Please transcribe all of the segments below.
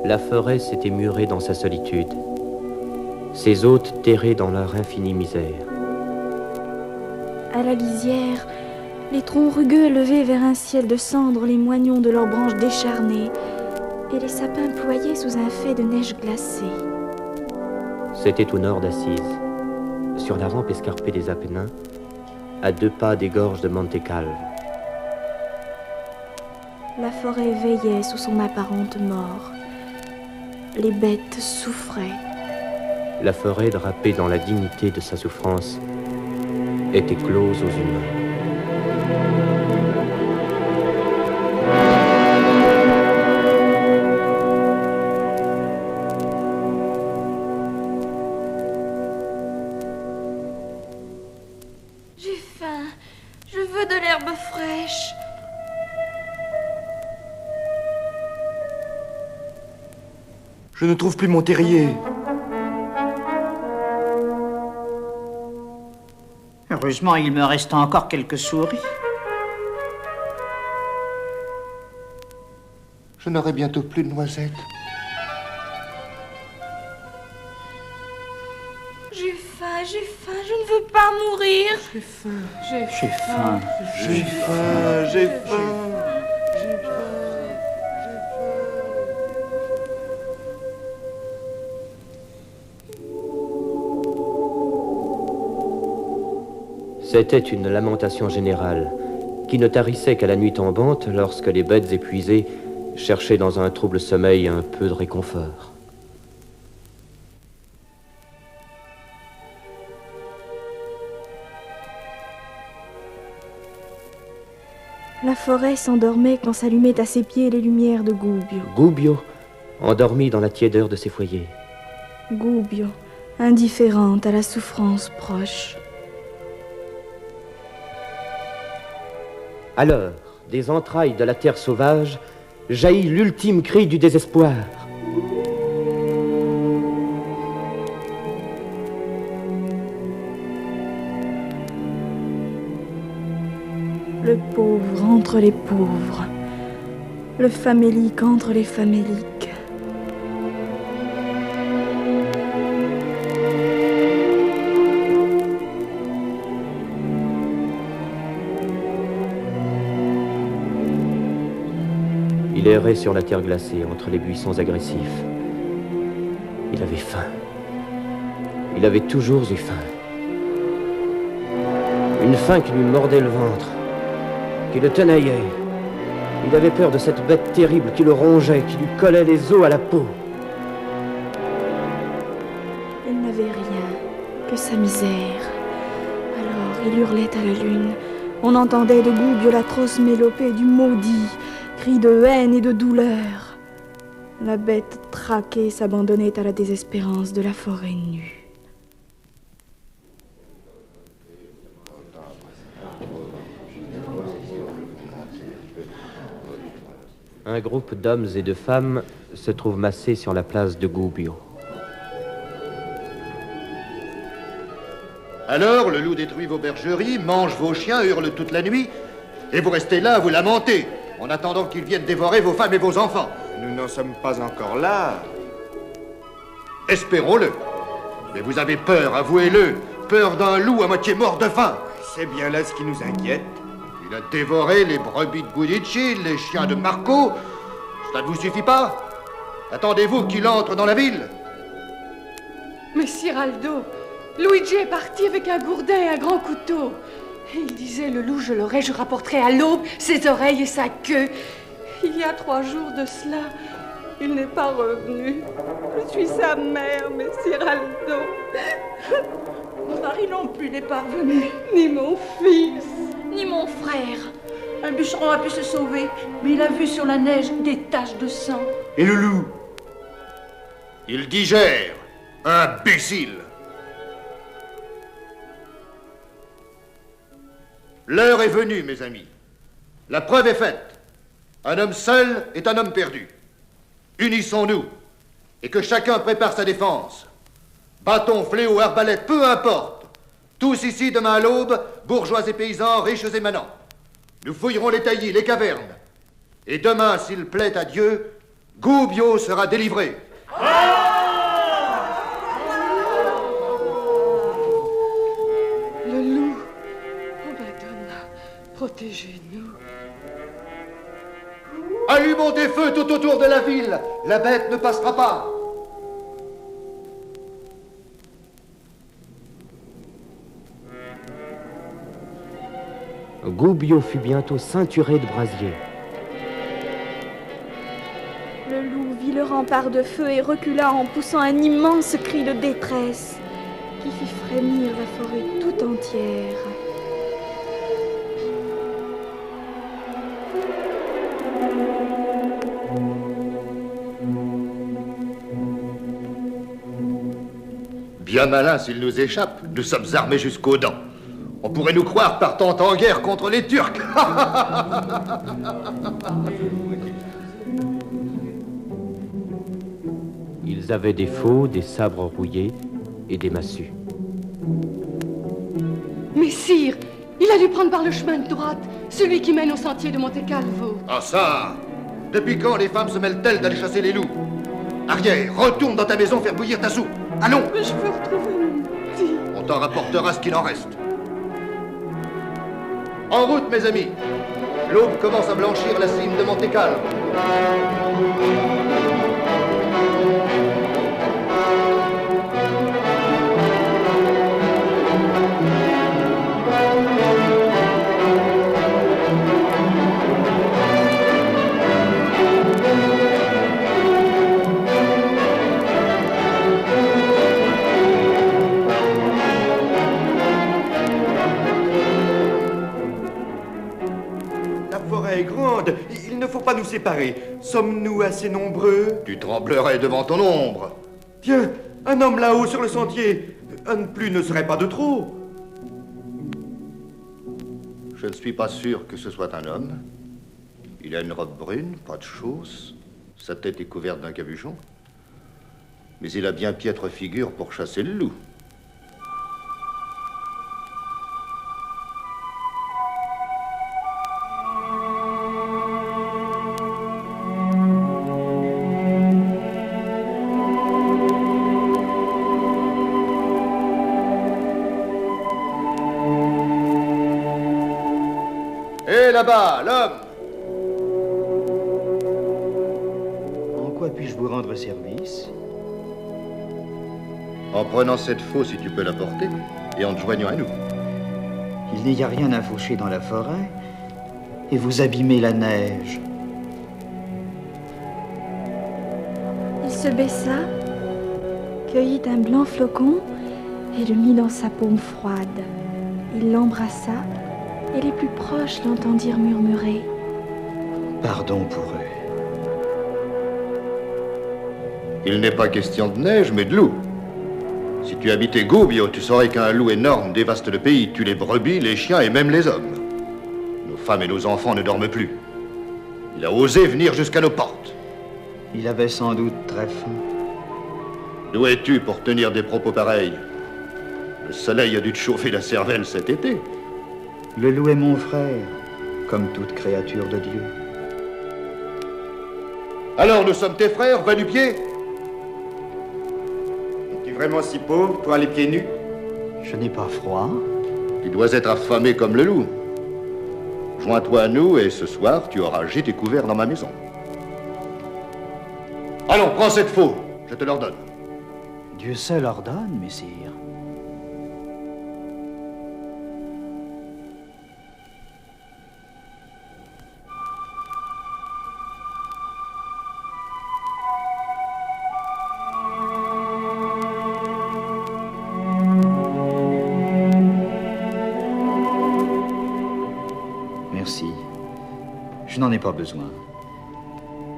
La forêt s'était murée dans sa solitude, ses hôtes terrés dans leur infinie misère. À la lisière, les troncs rugueux levaient vers un ciel de cendres les moignons de leurs branches décharnées et les sapins ployaient sous un fait de neige glacée. C'était au nord d'Assise, sur la rampe escarpée des Apennins, à 2 pas des gorges de Montecalve. La forêt veillait sous son apparente mort. Les bêtes souffraient. La forêt, drapée dans la dignité de sa souffrance, était close aux humains. J'ai faim. Je veux de l'herbe fraîche. Je ne trouve plus mon terrier. Heureusement, il me reste encore quelques souris. Je n'aurai bientôt plus de noisettes. J'ai faim, je ne veux pas mourir. J'ai faim. J'ai faim. J'ai faim. J'ai faim. C'était une lamentation générale, qui ne tarissait qu'à la nuit tombante, lorsque les bêtes épuisées cherchaient dans un trouble sommeil un peu de réconfort. La forêt s'endormait quand s'allumaient à ses pieds les lumières de Gubbio. Gubbio, endormi dans la tiédeur de ses foyers. Gubbio, indifférente à la souffrance proche. Alors, des entrailles de la terre sauvage, jaillit l'ultime cri du désespoir. Le pauvre entre les pauvres. Le famélique entre les faméliques. Il errait sur la terre glacée, entre les buissons agressifs. Il avait faim. Il avait toujours eu faim. Une faim qui lui mordait le ventre, qui le tenaillait. Il avait peur de cette bête terrible qui le rongeait, qui lui collait les os à la peau. Il n'avait rien que sa misère. Alors il hurlait à la lune. On entendait de Gubbio l'atroce mélopée du maudit, cris de haine et de douleur. La bête traquée s'abandonnait à la désespérance de la forêt nue. Un groupe d'hommes et de femmes se trouve massé sur la place de Gubbio. Alors, le loup détruit vos bergeries, mange vos chiens, hurle toute la nuit, et vous restez là à vous lamenter, en attendant qu'il vienne dévorer vos femmes et vos enfants. Nous n'en sommes pas encore là. Espérons-le. Mais vous avez peur, avouez-le. Peur d'un loup à moitié mort de faim. C'est bien là ce qui nous inquiète. Il a dévoré les brebis de Guidici, les chiens de Marco. Cela ne vous suffit pas? Attendez-vous qu'il entre dans la ville? Mais Ciraldo, Luigi est parti avec un gourdet et un grand couteau. Et il disait, le loup, je l'aurai, je rapporterai à l'aube ses oreilles et sa queue. Il y a 3 jours de cela, il n'est pas revenu. Je suis sa mère, mais Ciraldo. Mon mari non plus n'est pas revenu. Ni mon fils. Ni mon frère. Un bûcheron a pu se sauver, mais il a vu sur la neige des taches de sang. Et le loup? Il digère, imbécile. L'heure est venue, mes amis. La preuve est faite. Un homme seul est un homme perdu. Unissons-nous et que chacun prépare sa défense. Bâton, fléau, arbalète, peu importe. Tous ici, demain à l'aube, bourgeois et paysans, riches et manants. Nous fouillerons les taillis, les cavernes. Et demain, s'il plaît à Dieu, Goubio sera délivré. Le loup. Oh, Madonna, protégez-nous. Allumons des feux tout autour de la ville. La bête ne passera pas. Goubio fut bientôt ceinturé de brasiers. Le loup vit le rempart de feu et recula en poussant un immense cri de détresse qui fit frémir la forêt tout entière. Bien malin s'il nous échappe. Nous sommes armés jusqu'aux dents. On pourrait nous croire partant en guerre contre les Turcs. Ils avaient des faux, des sabres rouillés et des massues. Mais sire, il a dû prendre par le chemin de droite, celui qui mène au sentier de Monte Calvo. Ah ça! Depuis quand les femmes se mêlent-elles d'aller chasser les loups? Arrière, retourne dans ta maison faire bouillir ta soupe. Allons! Mais je veux retrouver mon petit. On t'en rapportera ce qu'il en reste. En route, mes amis. L'aube commence à blanchir la cime de Monte Calvo. Grande, il ne faut pas nous séparer. Sommes-nous assez nombreux? Tu tremblerais devant ton ombre. Tiens, un homme là-haut sur le sentier. Un de plus ne serait pas de trop. Je ne suis pas sûr que ce soit un homme. Il a une robe brune, pas de chausses. Sa tête est couverte d'un capuchon. Mais il a bien piètre figure pour chasser le loup. Et là-bas, l'homme! En quoi puis-je vous rendre service? En prenant cette faux si tu peux la porter, et en te joignant à nous. Il n'y a rien à faucher dans la forêt, et vous abîmez la neige. Il se baissa, cueillit un blanc flocon et le mit dans sa paume froide. Il l'embrassa et les plus proches l'entendirent murmurer. Pardon pour eux. Il n'est pas question de neige, mais de loup. Si tu habitais Goubio, tu saurais qu'un loup énorme dévaste le pays, tue les brebis, les chiens et même les hommes. Nos femmes et nos enfants ne dorment plus. Il a osé venir jusqu'à nos portes. Il avait sans doute très faim. D'où es-tu pour tenir des propos pareils? Le soleil a dû te chauffer la cervelle cet été. Le loup est mon frère, comme toute créature de Dieu. Alors nous sommes tes frères, va du pied? Es-tu vraiment si pauvre, toi, les pieds nus? Je n'ai pas froid. Tu dois être affamé comme le loup. Joins-toi à nous et ce soir, tu auras gîte et couvert dans ma maison. Allons, prends cette faux, je te l'ordonne. Dieu seul ordonne, messire. Merci. Je n'en ai pas besoin.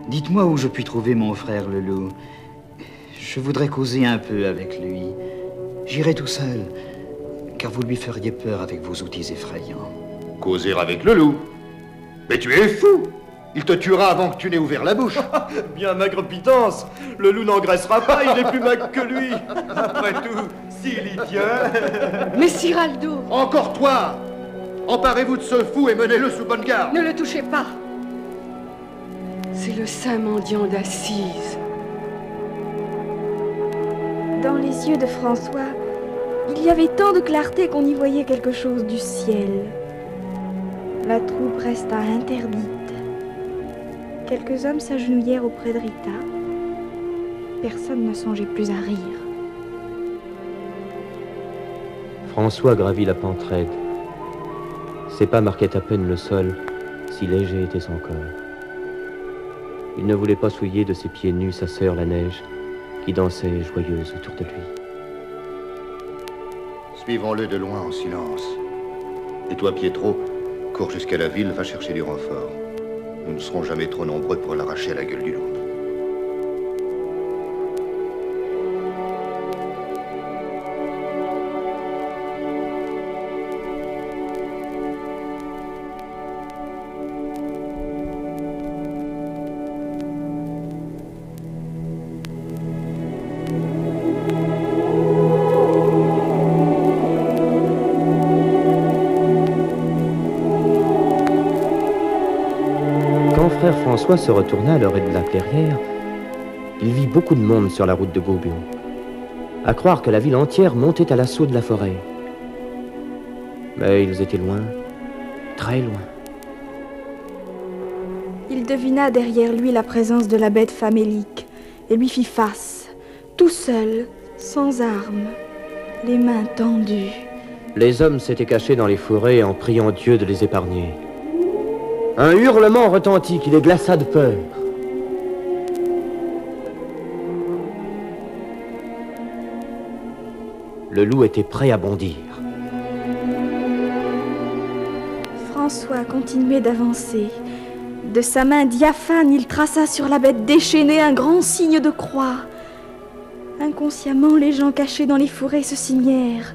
Dites-moi où je puis trouver mon frère le loup. Je voudrais causer un peu avec lui. J'irai tout seul, car vous lui feriez peur avec vos outils effrayants. Causer avec le loup? Mais tu es fou! Il te tuera avant que tu n'aies ouvert la bouche. Bien maigre pitance. Le loup n'engraissera pas, il est plus maigre que lui. Après tout, s'il y tient... Mais Ciraldo, Encore toi! Emparez-vous de ce fou et menez-le sous bonne garde. ne le touchez pas. C'est le saint mendiant d'Assise. Dans les yeux de François, il y avait tant de clarté qu'on y voyait quelque chose du ciel. La troupe resta interdite. Quelques hommes s'agenouillèrent auprès de Rita. Personne ne songeait plus à rire. François gravit la pente raide. Ses pas marquaient à peine le sol, si léger était son corps. Il ne voulait pas souiller de ses pieds nus sa sœur la neige, qui dansait joyeuse autour de lui. Suivons-le de loin en silence. Et toi, Pietro, cours jusqu'à la ville, va chercher du renfort. Nous ne serons jamais trop nombreux pour l'arracher à la gueule du loup. Frère François se retourna à l'oreille de la clairière. Il vit beaucoup de monde sur la route de Gaubion. À croire que la ville entière montait à l'assaut de la forêt. Mais ils étaient loin, très loin. Il devina derrière lui la présence de la bête famélique et lui fit face, tout seul, sans armes, les mains tendues. Les hommes s'étaient cachés dans les forêts en priant Dieu de les épargner. Un hurlement retentit qui les glaça de peur. Le loup était prêt à bondir. François continuait d'avancer. De sa main diaphane, il traça sur la bête déchaînée un grand signe de croix. Inconsciemment, les gens cachés dans les forêts se signèrent.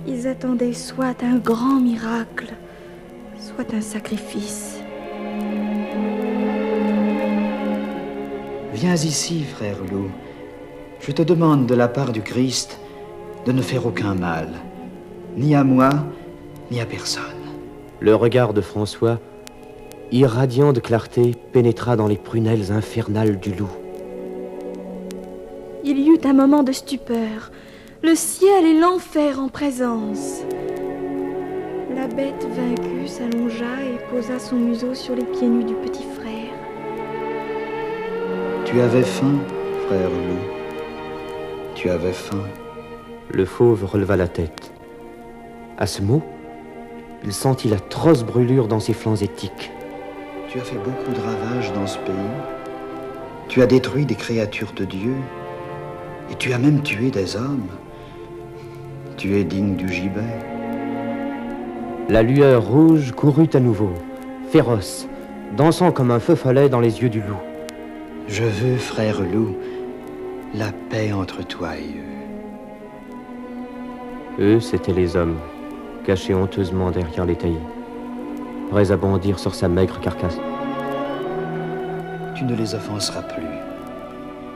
Ils attendaient soit un grand miracle, soit un sacrifice. Viens ici, frère loup. Je te demande de la part du Christ de ne faire aucun mal, ni à moi, ni à personne. Le regard de François, irradiant de clarté, pénétra dans les prunelles infernales du loup. Il y eut un moment de stupeur, le ciel et l'enfer en présence. La bête vaincue s'allongea et posa son museau sur les pieds nus du petit frère. Tu avais faim, frère loup. Tu avais faim. Le fauve releva la tête. À ce mot, il sentit l'atroce brûlure dans ses flancs étiques. Tu as fait beaucoup de ravages dans ce pays. Tu as détruit des créatures de Dieu. Et tu as même tué des hommes. Tu es digne du gibet. La lueur rouge courut à nouveau, féroce, dansant comme un feu follet dans les yeux du loup. Je veux, frère loup, la paix entre toi et eux. Eux, c'étaient les hommes, cachés honteusement derrière les taillis, prêts à bondir sur sa maigre carcasse. Tu ne les offenseras plus.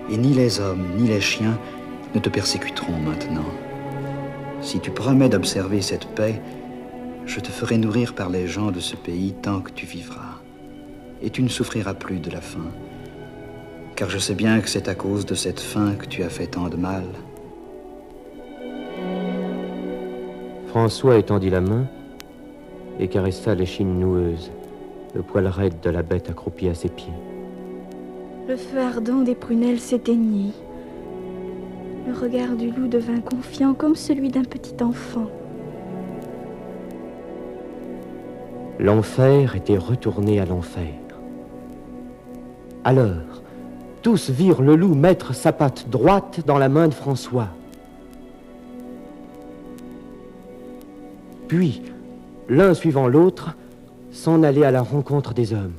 Et ni les hommes, ni les chiens ne te persécuteront maintenant. Si tu promets d'observer cette paix, je te ferai nourrir par les gens de ce pays tant que tu vivras. Et tu ne souffriras plus de la faim. Car je sais bien que c'est à cause de cette faim que tu as fait tant de mal. François étendit la main et caressa l'échine noueuse, le poil raide de la bête accroupie à ses pieds. Le feu ardent des prunelles s'éteignit. Le regard du loup devint confiant comme celui d'un petit enfant. L'enfer était retourné à l'enfer. Alors, tous virent le loup mettre sa patte droite dans la main de François. Puis, l'un suivant l'autre, s'en aller à la rencontre des hommes.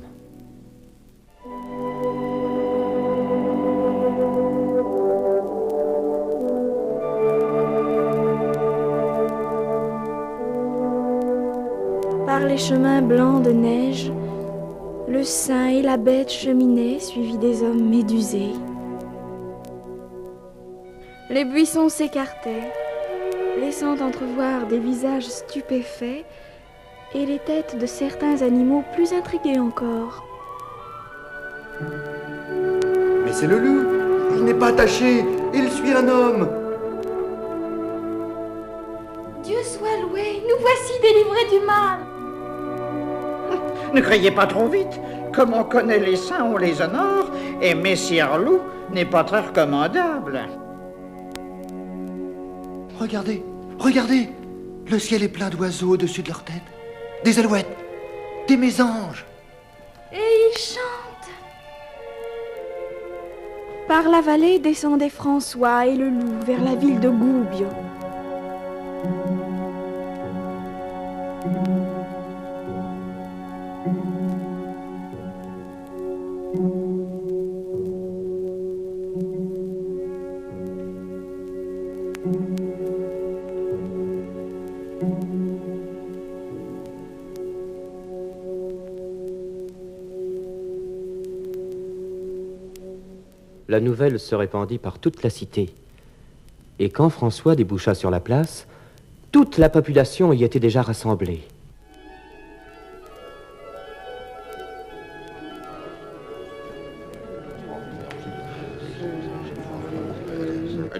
Par les chemins blancs de neige, le saint et la bête cheminaient, suivis des hommes médusés. Les buissons s'écartaient, laissant entrevoir des visages stupéfaits et les têtes de certains animaux plus intrigués encore. Mais c'est le loup. Il n'est pas attaché. Il suit un homme. Dieu soit loué, nous voici délivrés du mal. Ne criez pas trop vite. Comme on connaît les saints, on les honore, et Messire Loup n'est pas très recommandable. Regardez, regardez. Le ciel est plein d'oiseaux au-dessus de leur tête. Des alouettes, des mésanges. Et ils chantent. Par la vallée descendaient François et le loup vers la ville de Goubbio. La nouvelle se répandit par toute la cité. Et quand François déboucha sur la place, toute la population y était déjà rassemblée.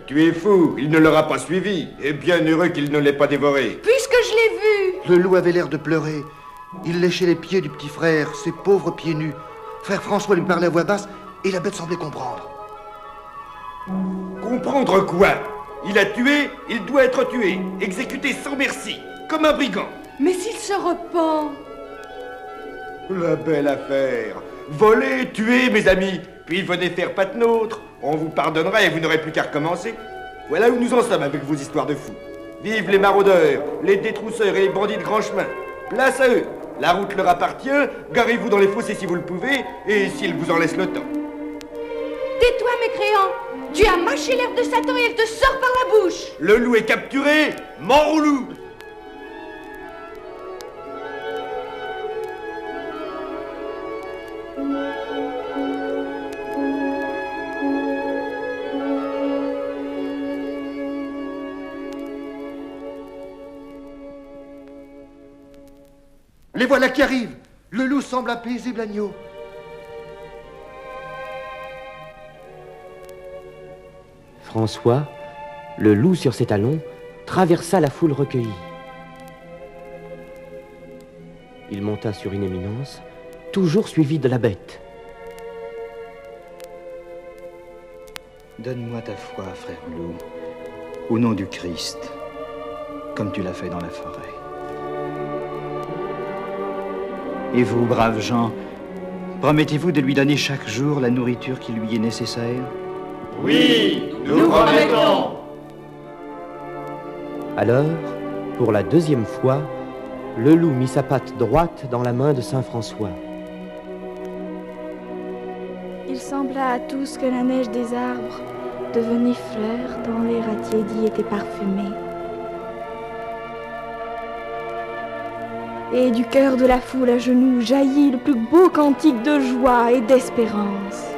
Tu es fou, il ne l'aura pas suivi. Et bien heureux qu'il ne l'ait pas dévoré. Puisque je l'ai vu. Le loup avait l'air de pleurer. Il léchait les pieds du petit frère, ses pauvres pieds nus. Frère François lui parlait à voix basse et la bête semblait comprendre. Comprendre quoi? Il a tué, il doit être tué. Exécuté sans merci, comme un brigand. Mais s'il se repent. La belle affaire. Voler, tuer, mes amis. Puis venez faire patte nôtre. On vous pardonnera et vous n'aurez plus qu'à recommencer. Voilà où nous en sommes avec vos histoires de fous. Vive les maraudeurs, les détrousseurs et les bandits de grand chemin. Place à eux. La route leur appartient. Garez-vous dans les fossés si vous le pouvez et s'ils vous en laissent le temps. Tais-toi, mécréant. Tu as mâché l'herbe de Satan et elle te sort par la bouche. Le loup est capturé. Mort au loup. Les voilà qui arrivent. Le loup semble un paisible agneau. François, le loup sur ses talons, traversa la foule recueillie. Il monta sur une éminence, toujours suivi de la bête. Donne-moi ta foi, frère loup, au nom du Christ, comme tu l'as fait dans la forêt. Et vous, braves gens, promettez-vous de lui donner chaque jour la nourriture qui lui est nécessaire? Oui, nous promettons. Alors, pour la deuxième fois, le loup mit sa patte droite dans la main de saint François. Il sembla à tous que la neige des arbres devenait fleur dont l'air attiédi était parfumé. Et du cœur de la foule à genoux jaillit le plus beau cantique de joie et d'espérance.